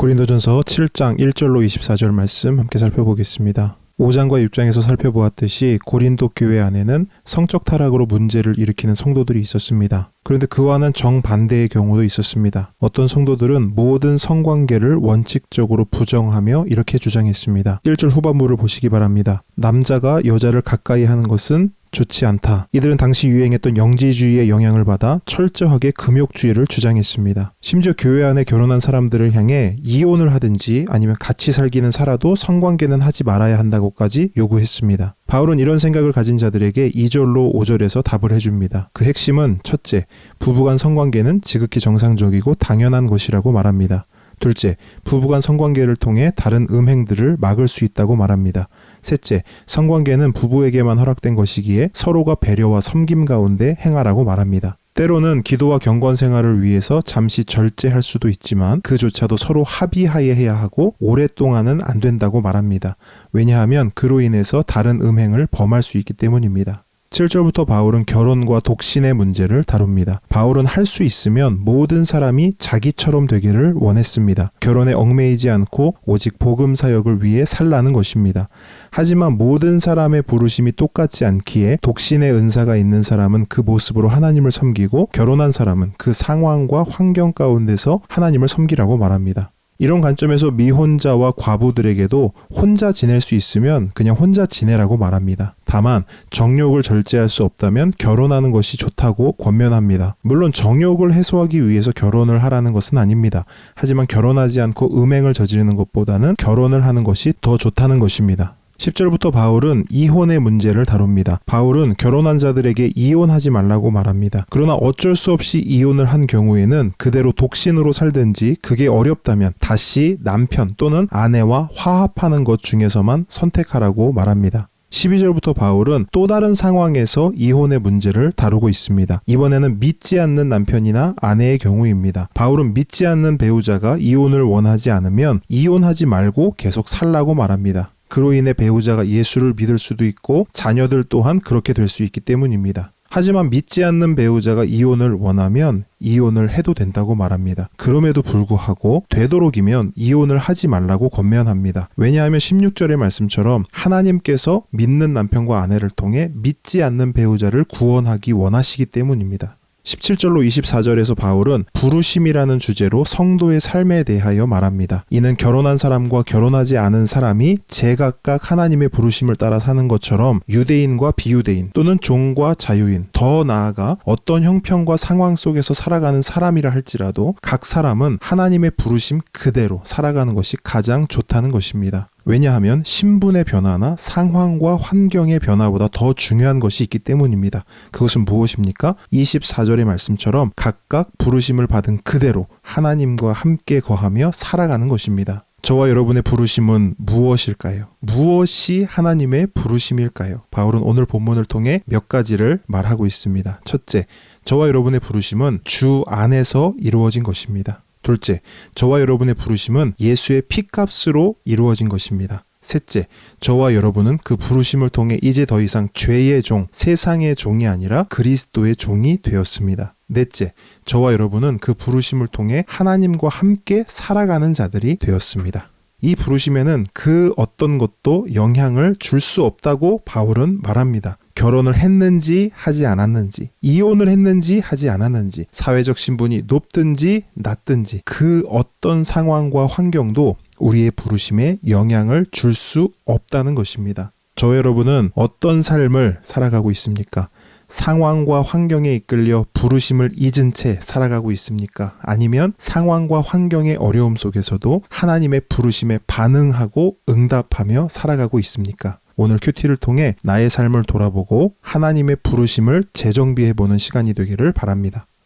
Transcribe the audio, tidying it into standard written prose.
고린도전서 7장 1절로 24절 말씀 함께 살펴보겠습니다. 5장과 6장에서 살펴보았듯이 고린도 교회 안에는 성적 타락으로 문제를 일으키는 성도들이 있었습니다. 그런데 그와는 정반대의 경우도 있었습니다. 어떤 성도들은 모든 성관계를 원칙적으로 부정하며 이렇게 주장했습니다. 1절 후반부를 보시기 바랍니다. 남자가 여자를 가까이 하는 것은 좋지 않다. 이들은 당시 유행했던 영지주의의 영향을 받아 철저하게 금욕주의를 주장했습니다. 심지어 교회 안에 결혼한 사람들을 향해 이혼을 하든지 아니면 같이 살기는 살아도 성관계는 하지 말아야 한다고까지 요구했습니다. 바울은 이런 생각을 가진 자들에게 2절로 5절에서 답을 해줍니다. 그 핵심은 첫째, 부부간 성관계는 지극히 정상적이고 당연한 것이라고 말합니다. 둘째, 부부간 성관계를 통해 다른 음행들을 막을 수 있다고 말합니다. 셋째, 성관계는 부부에게만 허락된 것이기에 서로가 배려와 섬김 가운데 행하라고 말합니다. 때로는 기도와 경건 생활을 위해서 잠시 절제할 수도 있지만 그조차도 서로 합의하에 해야 하고 오랫동안은 안 된다고 말합니다. 왜냐하면 그로 인해서 다른 음행을 범할 수 있기 때문입니다. 7절부터 바울은 결혼과 독신의 문제를 다룹니다. 바울은 할 수 있으면 모든 사람이 자기처럼 되기를 원했습니다. 결혼에 얽매이지 않고 오직 복음 사역을 위해 살라는 것입니다. 하지만 모든 사람의 부르심이 똑같지 않기에 독신의 은사가 있는 사람은 그 모습으로 하나님을 섬기고 결혼한 사람은 그 상황과 환경 가운데서 하나님을 섬기라고 말합니다. 이런 관점에서 미혼자와 과부들에게도 혼자 지낼 수 있으면 그냥 혼자 지내라고 말합니다. 다만 정욕을 절제할 수 없다면 결혼하는 것이 좋다고 권면합니다. 물론 정욕을 해소하기 위해서 결혼을 하라는 것은 아닙니다. 하지만 결혼하지 않고 음행을 저지르는 것보다는 결혼을 하는 것이 더 좋다는 것입니다. 10절부터 바울은 이혼의 문제를 다룹니다. 바울은 결혼한 자들에게 이혼하지 말라고 말합니다. 그러나 어쩔 수 없이 이혼을 한 경우에는 그대로 독신으로 살든지 그게 어렵다면 다시 남편 또는 아내와 화합하는 것 중에서만 선택하라고 말합니다. 12절부터 바울은 또 다른 상황에서 이혼의 문제를 다루고 있습니다. 이번에는 믿지 않는 남편이나 아내의 경우입니다. 바울은 믿지 않는 배우자가 이혼을 원하지 않으면 이혼하지 말고 계속 살라고 말합니다. 그로 인해 배우자가 예수를 믿을 수도 있고 자녀들 또한 그렇게 될 수 있기 때문입니다. 하지만 믿지 않는 배우자가 이혼을 원하면 이혼을 해도 된다고 말합니다. 그럼에도 불구하고 되도록이면 이혼을 하지 말라고 권면합니다. 왜냐하면 16절의 말씀처럼 하나님께서 믿는 남편과 아내를 통해 믿지 않는 배우자를 구원하기 원하시기 때문입니다. 17절로 24절에서 바울은 부르심이라는 주제로 성도의 삶에 대하여 말합니다. 이는 결혼한 사람과 결혼하지 않은 사람이 제각각 하나님의 부르심을 따라 사는 것처럼 유대인과 비유대인 또는 종과 자유인, 더 나아가 어떤 형편과 상황 속에서 살아가는 사람이라 할지라도 각 사람은 하나님의 부르심 그대로 살아가는 것이 가장 좋다는 것입니다. 왜냐하면 신분의 변화나 상황과 환경의 변화보다 더 중요한 것이 있기 때문입니다. 그것은 무엇입니까? 24절의 말씀처럼 각각 부르심을 받은 그대로 하나님과 함께 거하며 살아가는 것입니다. 저와 여러분의 부르심은 무엇일까요? 무엇이 하나님의 부르심일까요? 바울은 오늘 본문을 통해 몇 가지를 말하고 있습니다. 첫째, 저와 여러분의 부르심은 주 안에서 이루어진 것입니다. 둘째, 저와 여러분의 부르심은 예수의 피값으로 이루어진 것입니다. 셋째, 저와 여러분은 그 부르심을 통해 이제 더 이상 죄의 종, 세상의 종이 아니라 그리스도의 종이 되었습니다. 넷째, 저와 여러분은 그 부르심을 통해 하나님과 함께 살아가는 자들이 되었습니다. 이 부르심에는 그 어떤 것도 영향을 줄 수 없다고 바울은 말합니다. 결혼을 했는지 하지 않았는지, 이혼을 했는지 하지 않았는지, 사회적 신분이 높든지 낮든지 그 어떤 상황과 환경도 우리의 부르심에 영향을 줄 수 없다는 것입니다. 저 여러분은 어떤 삶을 살아가고 있습니까? 상황과 환경에 이끌려 부르심을 잊은 채 살아가고 있습니까? 아니면 상황과 환경의 어려움 속에서도 하나님의 부르심에 반응하고 응답하며 살아가고 있습니까? 오늘 큐티를 통해 나의 삶을 돌아보고 하나님의 부르심을 재정비해보는 시간이 되기를 바랍니다.